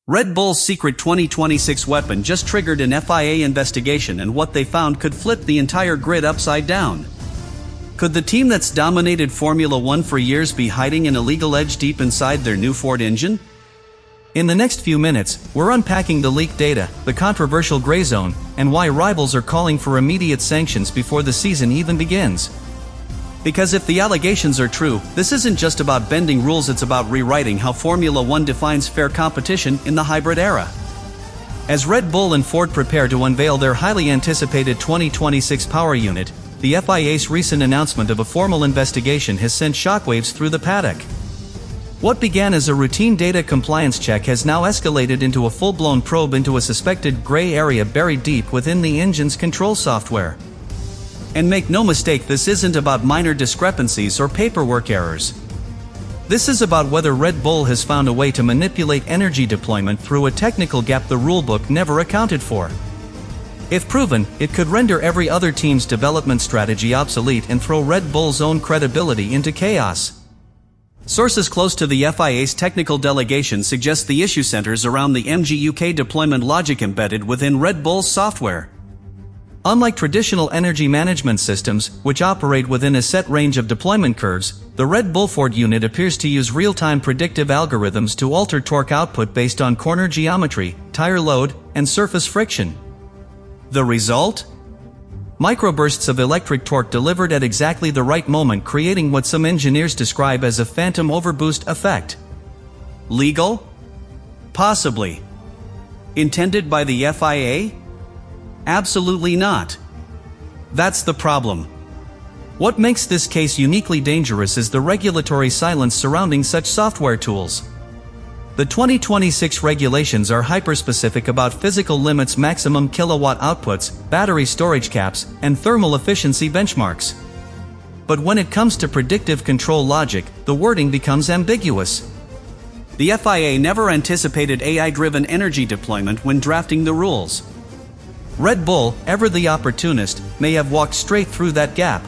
Red Bull's secret 2026 weapon just triggered an FIA investigation, and what they found could flip the entire grid upside down. Could the team that's dominated Formula One for years be hiding an illegal edge deep inside their new Ford engine? In the next few minutes, we're unpacking the leaked data, the controversial gray zone, and why rivals are calling for immediate sanctions before the season even begins. Because if the allegations are true, this isn't just about bending rules, it's about rewriting how Formula One defines fair competition in the hybrid era. As Red Bull and Ford prepare to unveil their highly anticipated 2026 power unit, the FIA's recent announcement of a formal investigation has sent shockwaves through the paddock. What began as a routine data compliance check has now escalated into a full-blown probe into a suspected gray area buried deep within the engine's control software. And make no mistake, this isn't about minor discrepancies or paperwork errors. This is about whether Red Bull has found a way to manipulate energy deployment through a technical gap the rulebook never accounted for. If proven, it could render every other team's development strategy obsolete and throw Red Bull's own credibility into chaos. Sources close to the FIA's technical delegation suggest the issue centers around the MGUK deployment logic embedded within Red Bull's software. Unlike traditional energy management systems, which operate within a set range of deployment curves, the Red Bull Ford unit appears to use real-time predictive algorithms to alter torque output based on corner geometry, tire load, and surface friction. The result? Microbursts of electric torque delivered at exactly the right moment, creating what some engineers describe as a phantom overboost effect. Legal? Possibly. Intended by the FIA? Absolutely not. That's the problem. What makes this case uniquely dangerous is the regulatory silence surrounding such software tools. The 2026 regulations are hyper-specific about physical limits, maximum kilowatt outputs, battery storage caps, and thermal efficiency benchmarks. But when it comes to predictive control logic, the wording becomes ambiguous. The FIA never anticipated AI-driven energy deployment when drafting the rules. Red Bull, ever the opportunist, may have walked straight through that gap.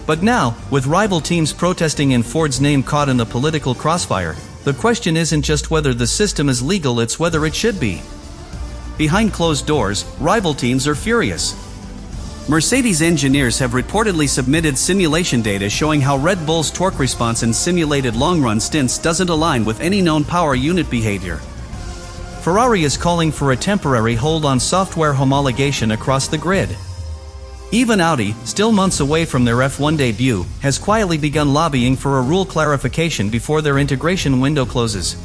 But now, with rival teams protesting and Ford's name caught in the political crossfire, the question isn't just whether the system is legal, it's whether it should be. Behind closed doors, rival teams are furious. Mercedes engineers have reportedly submitted simulation data showing how Red Bull's torque response in simulated long-run stints doesn't align with any known power unit behavior. Ferrari is calling for a temporary hold on software homologation across the grid. Even Audi, still months away from their F1 debut, has quietly begun lobbying for a rule clarification before their integration window closes.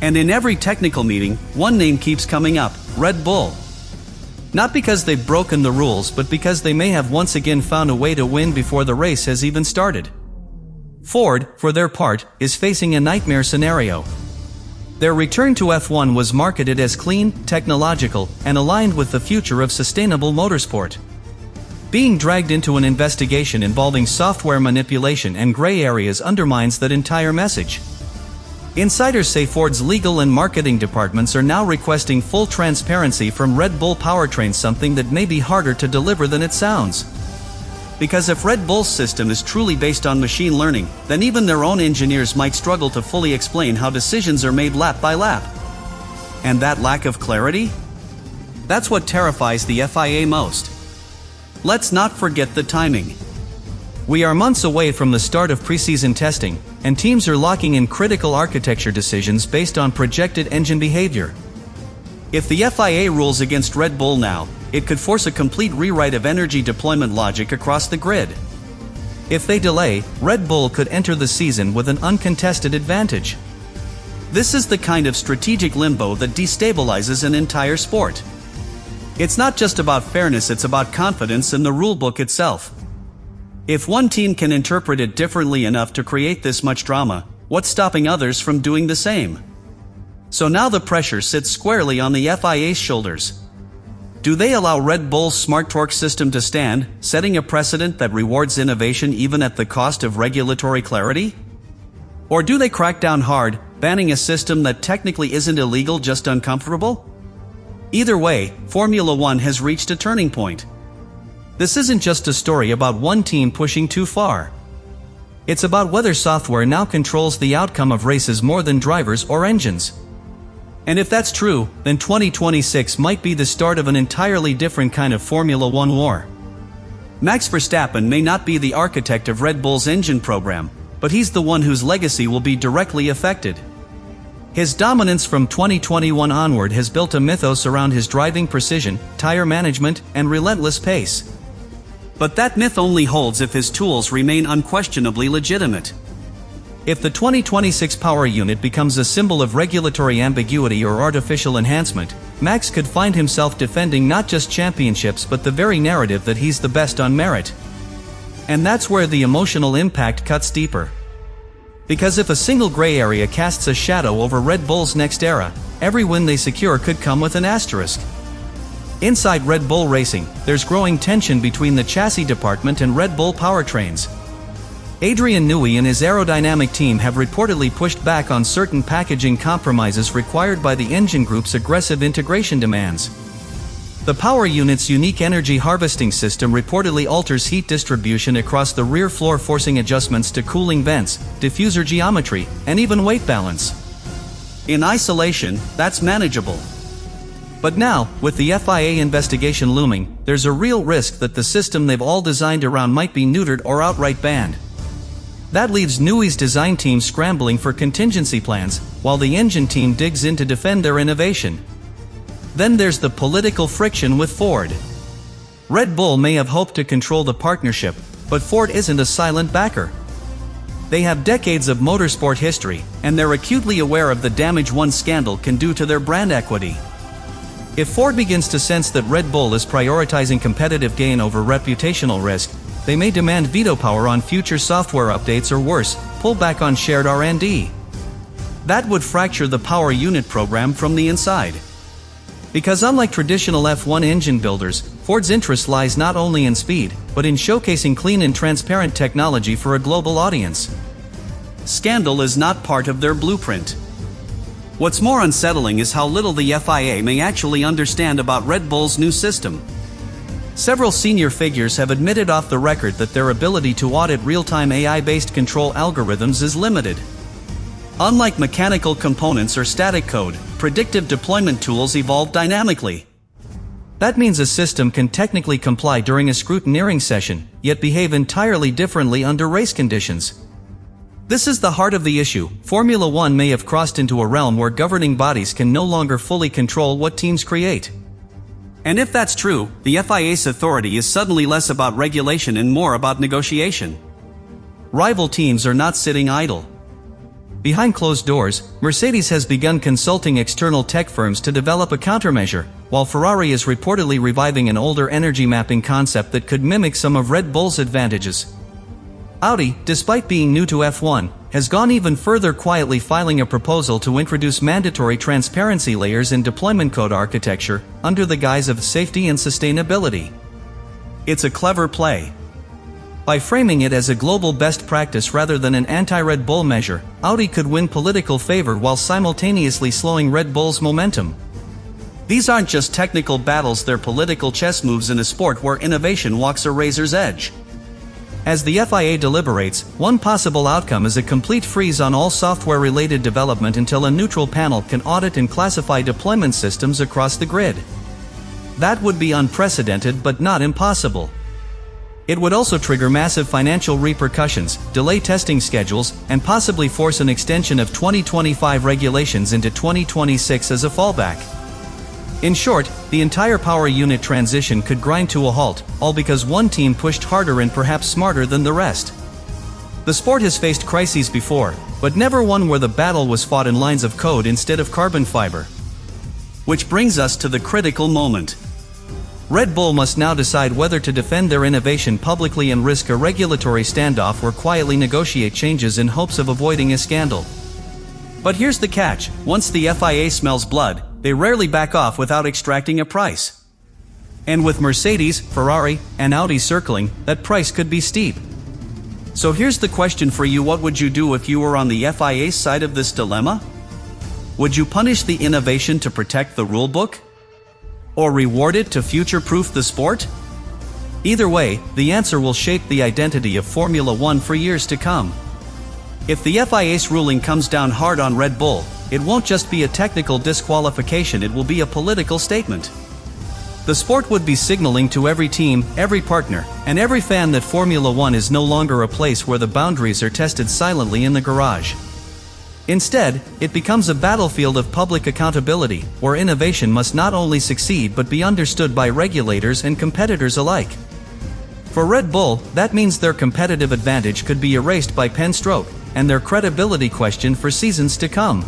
And in every technical meeting, one name keeps coming up: Red Bull. Not because they've broken the rules, but because they may have once again found a way to win before the race has even started. Ford, for their part, is facing a nightmare scenario. Their return to F1 was marketed as clean, technological, and aligned with the future of sustainable motorsport. Being dragged into an investigation involving software manipulation and gray areas undermines that entire message. Insiders say Ford's legal and marketing departments are now requesting full transparency from Red Bull powertrain, something that may be harder to deliver than it sounds. Because if Red Bull's system is truly based on machine learning, then even their own engineers might struggle to fully explain how decisions are made lap by lap. And that lack of clarity? That's what terrifies the FIA most. Let's not forget the timing. We are months away from the start of preseason testing, and teams are locking in critical architecture decisions based on projected engine behavior. If the FIA rules against Red Bull now, it could force a complete rewrite of energy deployment logic across the grid. If they delay, Red Bull could enter the season with an uncontested advantage. This is the kind of strategic limbo that destabilizes an entire sport. It's not just about fairness, it's about confidence in the rulebook itself. If one team can interpret it differently enough to create this much drama, what's stopping others from doing the same? So now the pressure sits squarely on the FIA's shoulders. Do they allow Red Bull's smart torque system to stand, setting a precedent that rewards innovation even at the cost of regulatory clarity? Or do they crack down hard, banning a system that technically isn't illegal, just uncomfortable? Either way, Formula One has reached a turning point. This isn't just a story about one team pushing too far. It's about whether software now controls the outcome of races more than drivers or engines. And if that's true, then 2026 might be the start of an entirely different kind of Formula One war. Max Verstappen may not be the architect of Red Bull's engine program, but he's the one whose legacy will be directly affected. His dominance from 2021 onward has built a mythos around his driving precision, tire management, and relentless pace. But that myth only holds if his tools remain unquestionably legitimate. If the 2026 power unit becomes a symbol of regulatory ambiguity or artificial enhancement, Max could find himself defending not just championships but the very narrative that he's the best on merit. And that's where the emotional impact cuts deeper. Because if a single gray area casts a shadow over Red Bull's next era, every win they secure could come with an asterisk. Inside Red Bull Racing, there's growing tension between the chassis department and Red Bull powertrains. Adrian Newey and his aerodynamic team have reportedly pushed back on certain packaging compromises required by the engine group's aggressive integration demands. The power unit's unique energy harvesting system reportedly alters heat distribution across the rear floor, forcing adjustments to cooling vents, diffuser geometry, and even weight balance. In isolation, that's manageable. But now, with the FIA investigation looming, there's a real risk that the system they've all designed around might be neutered or outright banned. That leaves Newey's design team scrambling for contingency plans, while the engine team digs in to defend their innovation. Then there's the political friction with Ford. Red Bull may have hoped to control the partnership, but Ford isn't a silent backer. They have decades of motorsport history, and they're acutely aware of the damage one scandal can do to their brand equity. If Ford begins to sense that Red Bull is prioritizing competitive gain over reputational risk, they may demand veto power on future software updates or worse, pull back on shared R&D. That would fracture the power unit program from the inside. Because unlike traditional F1 engine builders, Ford's interest lies not only in speed, but in showcasing clean and transparent technology for a global audience. Scandal is not part of their blueprint. What's more unsettling is how little the FIA may actually understand about Red Bull's new system. Several senior figures have admitted off the record that their ability to audit real-time AI-based control algorithms is limited. Unlike mechanical components or static code, predictive deployment tools evolve dynamically. That means a system can technically comply during a scrutineering session, yet behave entirely differently under race conditions. This is the heart of the issue. Formula One may have crossed into a realm where governing bodies can no longer fully control what teams create. And if that's true, the FIA's authority is suddenly less about regulation and more about negotiation. Rival teams are not sitting idle. Behind closed doors, Mercedes has begun consulting external tech firms to develop a countermeasure, while Ferrari is reportedly reviving an older energy mapping concept that could mimic some of Red Bull's advantages. Audi, despite being new to F1, has gone even further, quietly filing a proposal to introduce mandatory transparency layers in deployment code architecture, under the guise of safety and sustainability. It's a clever play. By framing it as a global best practice rather than an anti-Red Bull measure, Audi could win political favor while simultaneously slowing Red Bull's momentum. These aren't just technical battles, they're political chess moves in a sport where innovation walks a razor's edge. As the FIA deliberates, one possible outcome is a complete freeze on all software-related development until a neutral panel can audit and classify deployment systems across the grid. That would be unprecedented but not impossible. It would also trigger massive financial repercussions, delay testing schedules, and possibly force an extension of 2025 regulations into 2026 as a fallback. In short, the entire power unit transition could grind to a halt, all because one team pushed harder and perhaps smarter than the rest. The sport has faced crises before, but never one where the battle was fought in lines of code instead of carbon fiber. Which brings us to the critical moment. Red Bull must now decide whether to defend their innovation publicly and risk a regulatory standoff or quietly negotiate changes in hopes of avoiding a scandal. But here's the catch: once the FIA smells blood, they rarely back off without extracting a price. And with Mercedes, Ferrari, and Audi circling, that price could be steep. So here's the question for you: what would you do if you were on the FIA's side of this dilemma? Would you punish the innovation to protect the rulebook? Or reward it to future-proof the sport? Either way, the answer will shape the identity of Formula One for years to come. If the FIA's ruling comes down hard on Red Bull, it won't just be a technical disqualification, it will be a political statement. The sport would be signaling to every team, every partner, and every fan that Formula One is no longer a place where the boundaries are tested silently in the garage. Instead, it becomes a battlefield of public accountability, where innovation must not only succeed but be understood by regulators and competitors alike. For Red Bull, that means their competitive advantage could be erased by pen stroke, and their credibility questioned for seasons to come.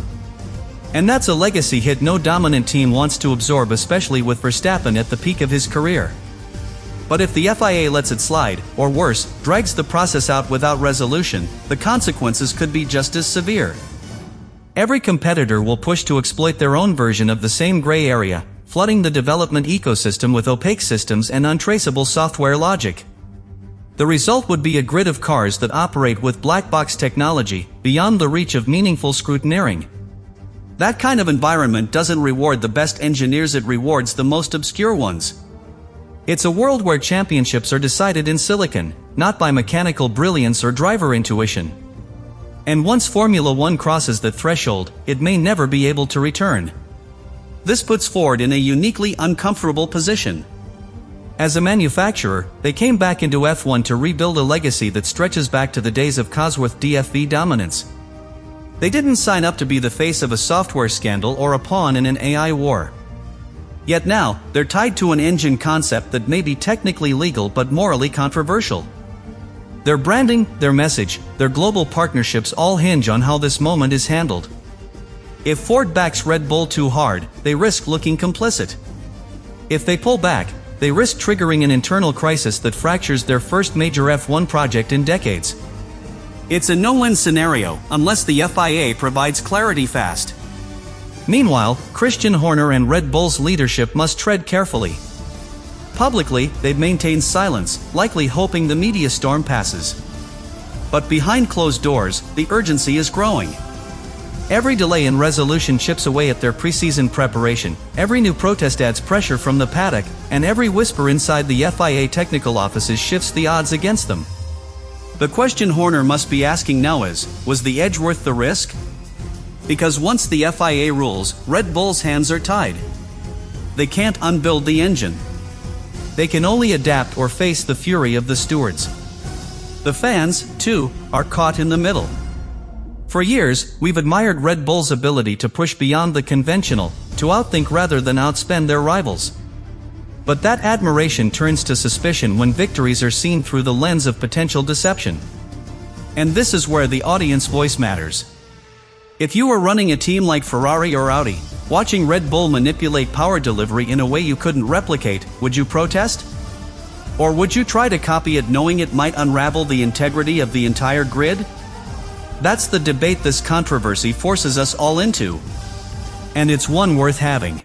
And that's a legacy hit no dominant team wants to absorb, especially with Verstappen at the peak of his career. But if the FIA lets it slide, or worse, drags the process out without resolution, the consequences could be just as severe. Every competitor will push to exploit their own version of the same gray area, flooding the development ecosystem with opaque systems and untraceable software logic. The result would be a grid of cars that operate with black box technology, beyond the reach of meaningful scrutineering. That kind of environment doesn't reward the best engineers, it rewards the most obscure ones. It's a world where championships are decided in silicon, not by mechanical brilliance or driver intuition. And once Formula One crosses that threshold, it may never be able to return. This puts Ford in a uniquely uncomfortable position. As a manufacturer, they came back into F1 to rebuild a legacy that stretches back to the days of Cosworth DFV dominance. They didn't sign up to be the face of a software scandal or a pawn in an AI war. Yet now, they're tied to an engine concept that may be technically legal but morally controversial. Their branding, their message, their global partnerships all hinge on how this moment is handled. If Ford backs Red Bull too hard, they risk looking complicit. If they pull back, they risk triggering an internal crisis that fractures their first major F1 project in decades. It's a no-win scenario, unless the FIA provides clarity fast. Meanwhile, Christian Horner and Red Bull's leadership must tread carefully. Publicly, they've maintained silence, likely hoping the media storm passes. But behind closed doors, the urgency is growing. Every delay in resolution chips away at their preseason preparation, every new protest adds pressure from the paddock, and every whisper inside the FIA technical offices shifts the odds against them. The question Horner must be asking now is, was the edge worth the risk? Because once the FIA rules, Red Bull's hands are tied. They can't unbuild the engine. They can only adapt or face the fury of the stewards. The fans, too, are caught in the middle. For years, we've admired Red Bull's ability to push beyond the conventional, to outthink rather than outspend their rivals. But that admiration turns to suspicion when victories are seen through the lens of potential deception. And this is where the audience voice matters. If you were running a team like Ferrari or Audi, watching Red Bull manipulate power delivery in a way you couldn't replicate, would you protest? Or would you try to copy it knowing it might unravel the integrity of the entire grid? That's the debate this controversy forces us all into. And it's one worth having.